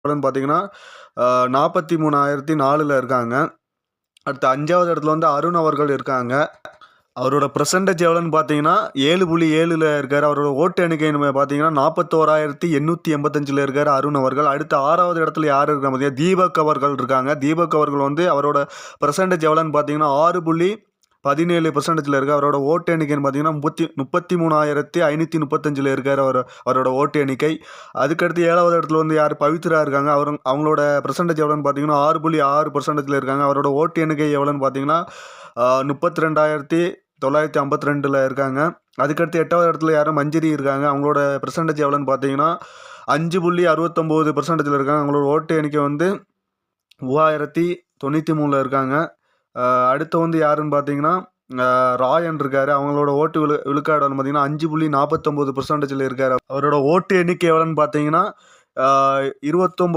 எவ்வளோன்னு பார்த்தீங்கன்னா 43,004ல் இருக்காங்க. அடுத்து 5வது இடத்துல வந்து அருண் அவர்கள் இருக்காங்க. அவரோட பெர்சன்டேஜ் எவ்வளோன்னு பார்த்தீங்கன்னா 7.7ல் இருக்கார். அவரோட ஓட்டு எண்ணிக்கைன்னு பார்த்தீங்கன்னா 41,885ல் இருக்கார் அருண் அவர்கள். அடுத்து 6வது இடத்துல யார் இருக்காங்க பார்த்தீங்கன்னா தீபக் அவர்கள் இருக்காங்க. தீபக் அவர்கள் வந்து அவரோட பெர்சன்டேஜ் எவ்வளோன்னு பார்த்தீங்கன்னா 6.17% இருக்கார். அவரோட ஓட்டு எண்ணிக்கைன்னு பார்த்தீங்கன்னா 33,535ல் இருக்கார் அவரோட ஓட்டு எண்ணிக்கை. அதுக்கடுத்து 7வது இடத்துல வந்து யார் பவித்ரா இருக்காங்க. அவங்களோட பெர்சன்டேஜ் எவ்வளோன்னு பார்த்தீங்கன்னா 6.6%ல் இருக்காங்க. அவரோட ஓட்டு எண்ணிக்கை எவ்வளோன்னு பார்த்தீங்கன்னா 32,952ல் இருக்காங்க. அதுக்கடுத்து 8வது இடத்துல யாரும் மஞ்சரி இருக்காங்க. அவங்களோட பெர்சன்டேஜ் எவ்வளோன்னு பார்த்தீங்கன்னா 5.69%ல் இருக்காங்க. அவங்களோட ஓட்டு எண்ணிக்கை வந்து 3,093ல் இருக்காங்க. அடுத்து வந்து யாருன்னு பார்த்தீங்கன்னா ராயன் இருக்கார். அவங்களோட ஓட்டு விழுக்காடு வந்து பார்த்தீங்கன்னா 5.49%ல் இருக்கார். அவரோட ஓட்டு எண்ணிக்கை எவ்வளோன்னு பார்த்தீங்கன்னா 29